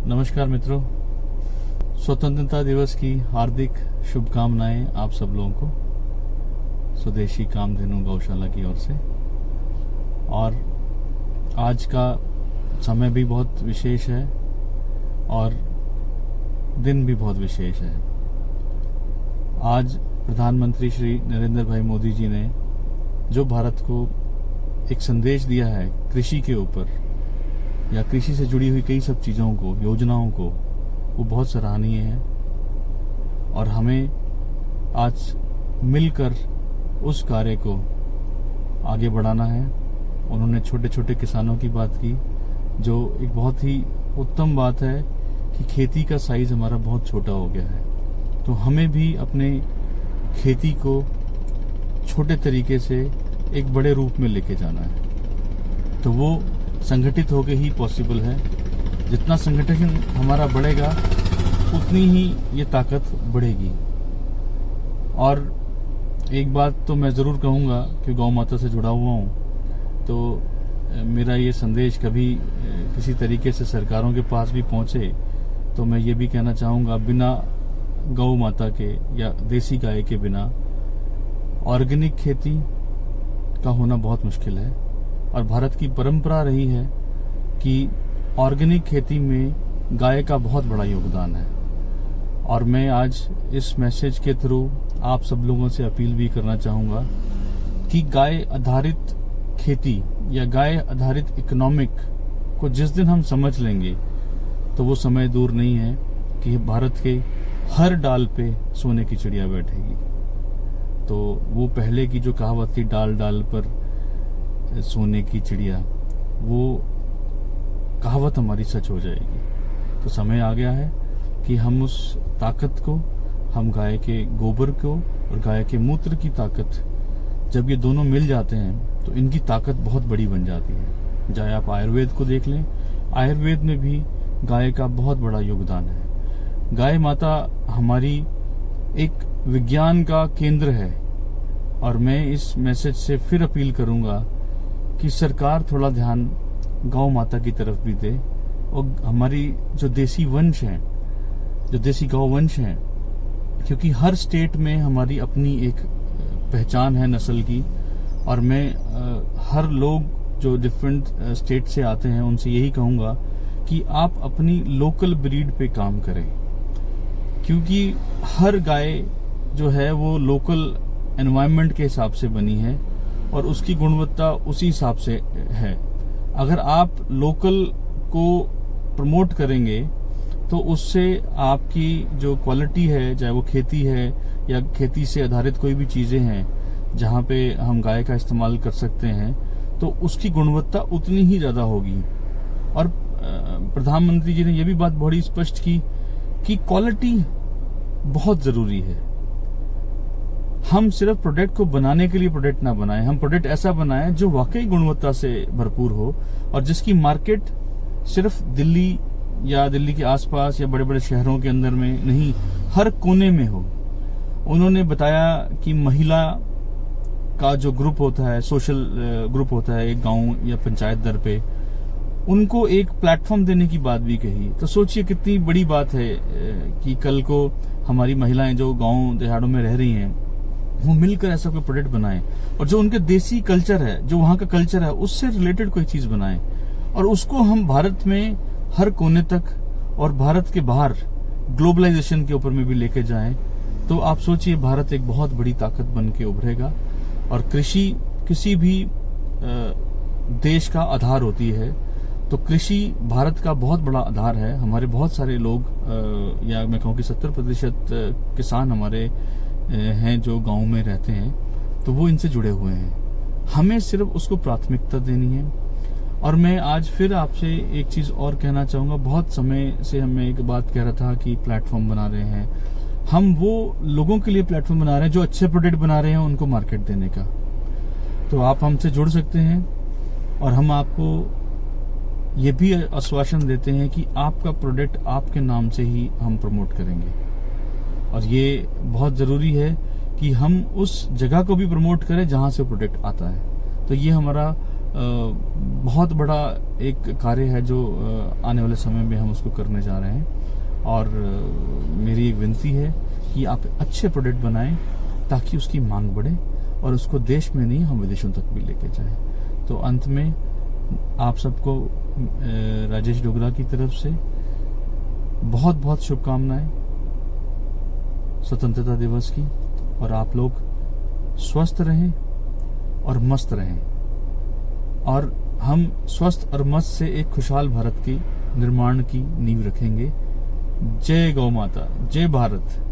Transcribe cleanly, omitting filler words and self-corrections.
नमस्कार मित्रों, स्वतंत्रता दिवस की हार्दिक शुभकामनाएं आप सब लोगों को स्वदेशी कामधेनु गौशाला की ओर से। और आज का समय भी बहुत विशेष है और दिन भी बहुत विशेष है। आज प्रधानमंत्री श्री नरेंद्र भाई मोदी जी ने जो भारत को एक संदेश दिया है कृषि के ऊपर या कृषि से जुड़ी हुई कई सब चीज़ों को, योजनाओं को, वो बहुत सराहनीय है। और हमें आज मिलकर उस कार्य को आगे बढ़ाना है। उन्होंने छोटे छोटे किसानों की बात की, जो एक बहुत ही उत्तम बात है कि खेती का साइज हमारा बहुत छोटा हो गया है। तो हमें भी अपने खेती को छोटे तरीके से एक बड़े रूप में लेके जाना है। तो वो संगठित होके ही पॉसिबल है। जितना संगठन हमारा बढ़ेगा उतनी ही ये ताकत बढ़ेगी। और एक बात तो मैं ज़रूर कहूँगा कि गौ माता से जुड़ा हुआ हूँ, तो मेरा ये संदेश कभी किसी तरीके से सरकारों के पास भी पहुँचे तो मैं ये भी कहना चाहूँगा, बिना गौ माता के या देसी गाय के बिना ऑर्गेनिक खेती का होना बहुत मुश्किल है। और भारत की परंपरा रही है कि ऑर्गेनिक खेती में गाय का बहुत बड़ा योगदान है। और मैं आज इस मैसेज के थ्रू आप सब लोगों से अपील भी करना चाहूँगा कि गाय आधारित खेती या गाय आधारित इकोनॉमिक को जिस दिन हम समझ लेंगे तो वो समय दूर नहीं है कि भारत के हर डाल पे सोने की चिड़िया बैठेगी। तो वो पहले की जो कहावत थी, डाल डाल पर सोने की चिड़िया, वो कहावत हमारी सच हो जाएगी। तो समय आ गया है कि हम उस ताकत को, हम गाय के गोबर को और गाय के मूत्र की ताकत, जब ये दोनों मिल जाते हैं तो इनकी ताकत बहुत बड़ी बन जाती है। चाहे आप आयुर्वेद को देख लें, आयुर्वेद में भी गाय का बहुत बड़ा योगदान है। गाय माता हमारी एक विज्ञान का केंद्र है। और मैं इस मैसेज से फिर अपील करूंगा कि सरकार थोड़ा ध्यान गौ माता की तरफ भी दे। और हमारी जो देसी वंश हैं, जो देसी गौ वंश हैं, क्योंकि हर स्टेट में हमारी अपनी एक पहचान है नस्ल की। और मैं हर लोग जो डिफरेंट स्टेट से आते हैं उनसे यही कहूंगा कि आप अपनी लोकल ब्रीड पे काम करें, क्योंकि हर गाय जो है वो लोकल एनवायरनमेंट के हिसाब से बनी है और उसकी गुणवत्ता उसी हिसाब से है। अगर आप लोकल को प्रमोट करेंगे तो उससे आपकी जो क्वालिटी है, चाहे वो खेती है या खेती से आधारित कोई भी चीजें हैं जहां पे हम गाय का इस्तेमाल कर सकते हैं, तो उसकी गुणवत्ता उतनी ही ज्यादा होगी। और प्रधानमंत्री जी ने यह भी बात बड़ी स्पष्ट की कि क्वालिटी बहुत जरूरी है। हम सिर्फ प्रोडक्ट को बनाने के लिए प्रोडक्ट ना बनाएं, हम प्रोडक्ट ऐसा बनाएं जो वाकई गुणवत्ता से भरपूर हो और जिसकी मार्केट सिर्फ दिल्ली या दिल्ली के आसपास या बड़े बड़े शहरों के अंदर में नहीं, हर कोने में हो। उन्होंने बताया कि महिला का जो ग्रुप होता है, सोशल ग्रुप होता है एक गांव या पंचायत दर पे, उनको एक प्लेटफॉर्म देने की बात भी कही। तो सोचिए कितनी बड़ी बात है कि कल को हमारी महिलाएं जो गांव देहाड़ों में रह रही हैं वो मिलकर ऐसा कोई प्रोडक्ट बनाएं और जो उनके देसी कल्चर है, जो वहां का कल्चर है, उससे रिलेटेड कोई चीज बनाएं और उसको हम भारत में हर कोने तक और भारत के बाहर ग्लोबलाइजेशन के ऊपर में भी लेके जाएं। तो आप सोचिए भारत एक बहुत बड़ी ताकत बन के उभरेगा। और कृषि किसी भी देश का आधार होती है, तो कृषि भारत का बहुत बड़ा आधार है। हमारे बहुत सारे लोग या मैं कहूँ कि 70% किसान हमारे हैं जो गांव में रहते हैं, तो वो इनसे जुड़े हुए हैं। हमें सिर्फ उसको प्राथमिकता देनी है। और मैं आज फिर आपसे एक चीज और कहना चाहूंगा। बहुत समय से हमें एक बात कह रहा था कि प्लेटफॉर्म बना रहे हैं, हम वो लोगों के लिए प्लेटफॉर्म बना रहे हैं जो अच्छे प्रोडक्ट बना रहे हैं, उनको मार्केट देने का। तो आप हमसे जुड़ सकते हैं और हम आपको ये भी आश्वासन देते हैं कि आपका प्रोडक्ट आपके नाम से ही हम प्रमोट करेंगे। और ये बहुत जरूरी है कि हम उस जगह को भी प्रमोट करें जहां से प्रोडक्ट आता है। तो ये हमारा बहुत बड़ा एक कार्य है जो आने वाले समय में हम उसको करने जा रहे हैं। और मेरी एक विनती है कि आप अच्छे प्रोडक्ट बनाएं ताकि उसकी मांग बढ़े और उसको देश में नहीं हम विदेशों तक भी लेके जाएं। तो अंत में आप सबको राजेश डोगरा की तरफ से बहुत बहुत शुभकामनाएं स्वतंत्रता दिवस की। और आप लोग स्वस्थ रहें और मस्त रहें और हम स्वस्थ और मस्त से एक खुशहाल भारत की निर्माण की नींव रखेंगे। जय गौ माता, जय भारत।